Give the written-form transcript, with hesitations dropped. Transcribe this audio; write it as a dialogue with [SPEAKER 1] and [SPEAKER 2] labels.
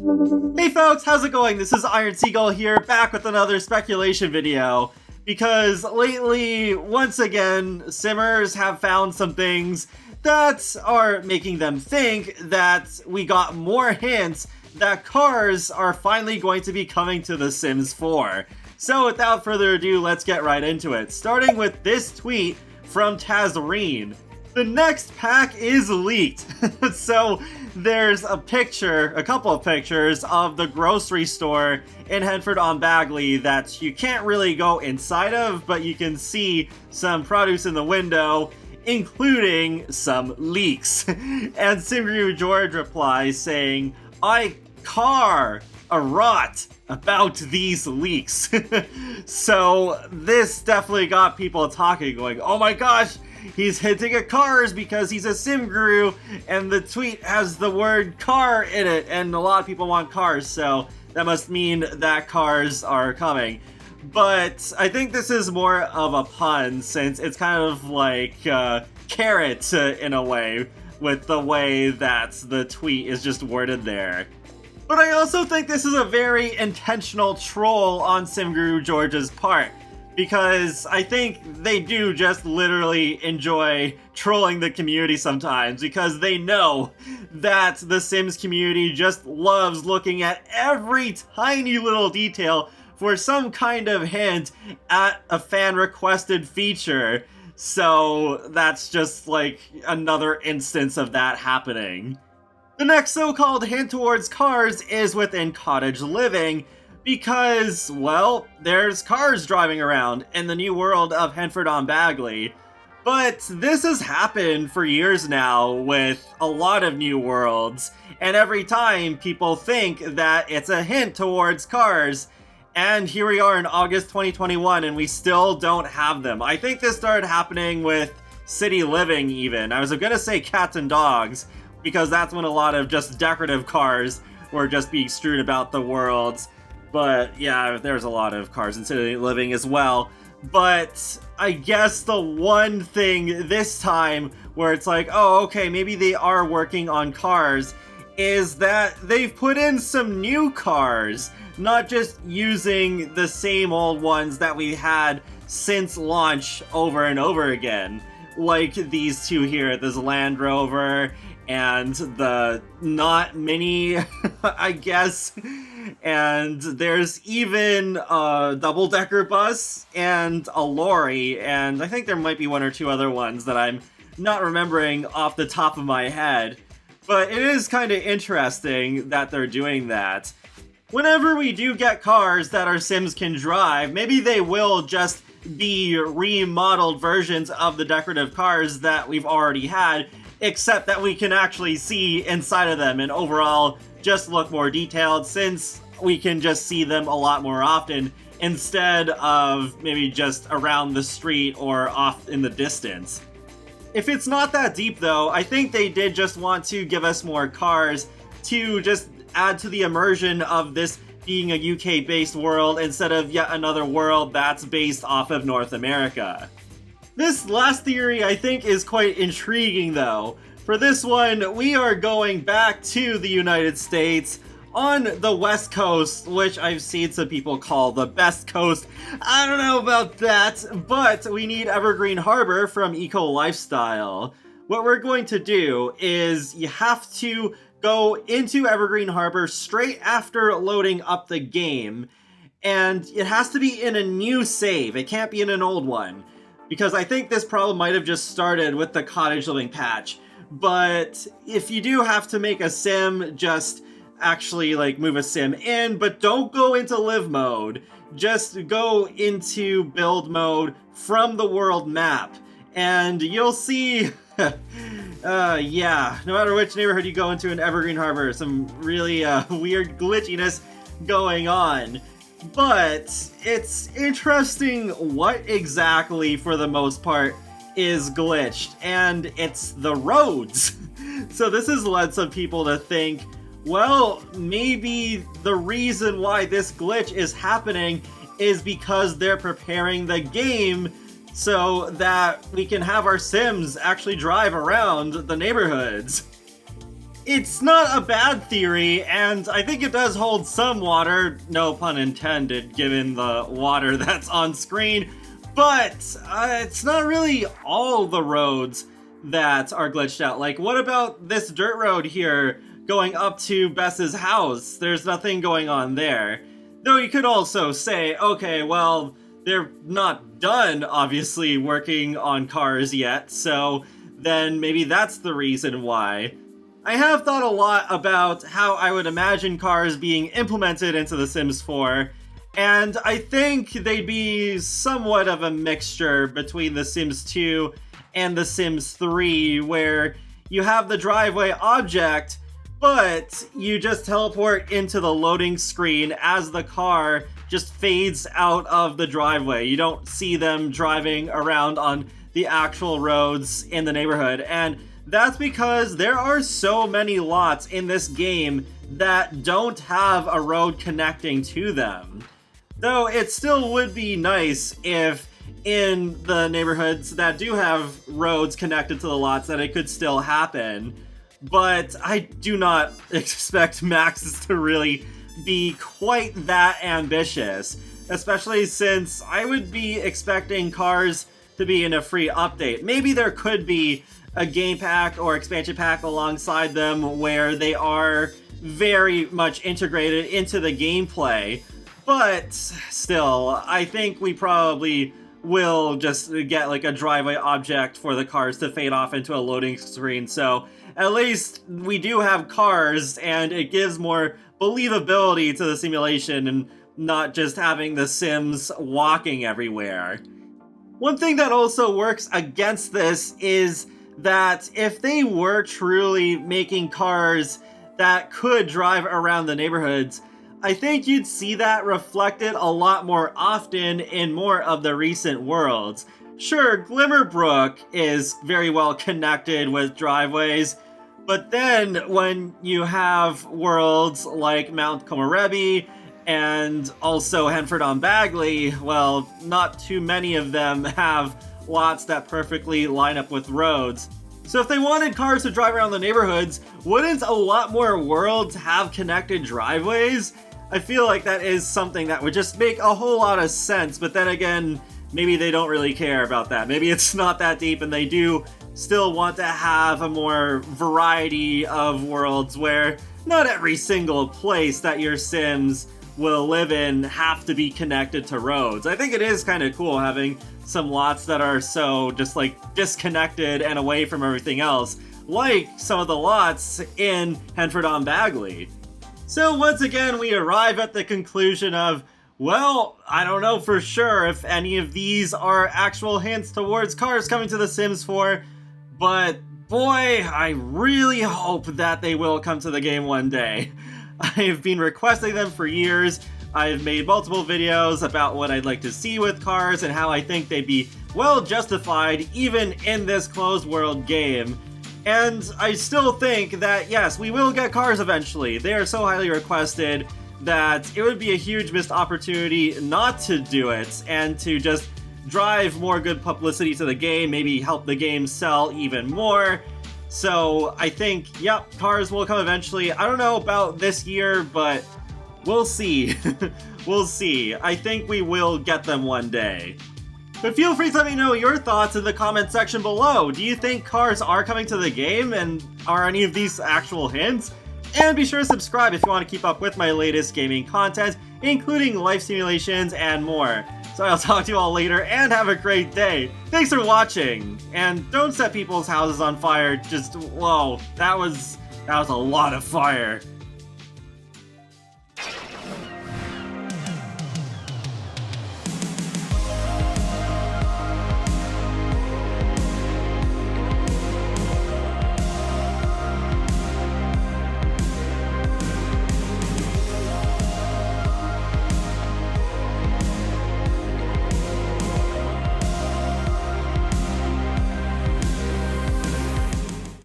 [SPEAKER 1] Hey folks, how's it going? This is Iron Seagull here, back with another speculation video. Because lately, once again, Simmers have found some things that are making them think that we got more hints that cars are finally going to be coming to The Sims 4. So without further ado, let's get right into it. Starting with this tweet from Tazreen. The next pack is leaked. So there's a couple of pictures of the grocery store in Henford-on-Bagley that you can't really go inside of, but you can see some produce in the window, including some leaks. And Simguru George replies saying, "I car a rot about these leaks." So this definitely got people talking, going, oh my gosh, he's hinting at cars because he's a sim guru, and the tweet has the word car in it, and a lot of people want cars, so that must mean that cars are coming. But I think this is more of a pun, since it's kind of like carrot in a way, with the way that the tweet is just worded there. But I also think this is a very intentional troll on Simguru George's part, because I think they do just literally enjoy trolling the community sometimes, because they know that the Sims community just loves looking at every tiny little detail for some kind of hint at a fan-requested feature. So that's just like another instance of that happening. The next so-called hint towards cars is within cottage living, because, well, there's cars driving around in the new world of Henford-on-Bagley. But this has happened for years now with a lot of new worlds, and every time people think that it's a hint towards cars, and here we are in August 2021 and we still don't have them. I think this started happening with city living even. I was gonna say cats and dogs, because that's when a lot of just decorative cars were just being strewn about the worlds. But yeah, there's a lot of cars in city living as well. But I guess the one thing this time where it's like, oh, okay, maybe they are working on cars, is that they've put in some new cars, not just using the same old ones that we had since launch over and over again. Like these two here, this Land Rover and the not Mini, I guess. And there's even a double-decker bus and a lorry, and I think there might be one or two other ones that I'm not remembering off the top of my head. But it is kind of interesting that they're doing that. Whenever we do get cars that our Sims can drive, maybe they will just be remodeled versions of the decorative cars that we've already had, except that we can actually see inside of them and overall just look more detailed, since we can just see them a lot more often instead of maybe just around the street or off in the distance. If it's not that deep though, I think they did just want to give us more cars to just add to the immersion of this being a UK-based world instead of yet another world that's based off of North America. This last theory I think is quite intriguing though. For this one, we are going back to the United States on the West Coast, which I've seen some people call the best coast. I don't know about that, but we need Evergreen Harbor from Eco Lifestyle. What we're going to do is you have to go into Evergreen Harbor straight after loading up the game, and it has to be in a new save. It can't be in an old one, because I think this problem might have just started with the cottage living patch. But if you do have to make a sim, just actually like move a sim in, but don't go into live mode. Just go into build mode from the world map, and you'll see yeah, no matter which neighborhood you go into in Evergreen Harbor, some really weird glitchiness going on. But it's interesting what exactly, for the most part, is glitched, and it's the roads. So this has led some people to think, well, maybe the reason why this glitch is happening is because they're preparing the game so that we can have our Sims actually drive around the neighborhoods. It's not a bad theory, and I think it does hold some water, no pun intended, given the water that's on screen, but it's not really all the roads that are glitched out. Like, what about this dirt road here going up to Bess's house? There's nothing going on there. Though you could also say, okay, well, they're not done, obviously, working on cars yet, so then maybe that's the reason why. I have thought a lot about how I would imagine cars being implemented into The Sims 4, and I think they'd be somewhat of a mixture between The Sims 2 and The Sims 3, where you have the driveway object, but you just teleport into the loading screen as the car just fades out of the driveway. You don't see them driving around on the actual roads in the neighborhood, and that's because there are so many lots in this game that don't have a road connecting to them. Though it still would be nice if in the neighborhoods that do have roads connected to the lots that it could still happen. But I do not expect Maxis to really be quite that ambitious, especially since I would be expecting cars to be in a free update. Maybe there could be a game pack or expansion pack alongside them where they are very much integrated into the gameplay, but still, I think we probably will just get like a driveway object for the cars to fade off into a loading screen, so at least we do have cars and it gives more believability to the simulation and not just having the Sims walking everywhere. One thing that also works against this is that if they were truly making cars that could drive around the neighborhoods, I think you'd see that reflected a lot more often in more of the recent worlds. Sure, Glimmerbrook is very well connected with driveways, but then when you have worlds like Mount Komorebi and also Henford-on-Bagley, well, not too many of them have lots that perfectly line up with roads. So if they wanted cars to drive around the neighborhoods, wouldn't a lot more worlds have connected driveways? I feel like that is something that would just make a whole lot of sense, but then again, maybe they don't really care about that. Maybe it's not that deep and they do still want to have a more variety of worlds where not every single place that your Sims will live in have to be connected to roads. I think it is kind of cool having some lots that are so just like disconnected and away from everything else, like some of the lots in Henford-on-Bagley. So once again, we arrive at the conclusion of, well, I don't know for sure if any of these are actual hints towards cars coming to The Sims 4, but boy, I really hope that they will come to the game one day. I have been requesting them for years. I've made multiple videos about what I'd like to see with cars and how I think they'd be well justified even in this closed world game. And I still think that, yes, we will get cars eventually. They are so highly requested that it would be a huge missed opportunity not to do it and to just drive more good publicity to the game, maybe help the game sell even more. So I think, yep, cars will come eventually. I don't know about this year, but we'll see. We'll see. I think we will get them one day. But feel free to let me know your thoughts in the comment section below. Do you think cars are coming to the game, and are any of these actual hints? And be sure to subscribe if you want to keep up with my latest gaming content, including life simulations and more. So I'll talk to you all later, and have a great day. Thanks for watching, and don't set people's houses on fire. Just, whoa, that was a lot of fire.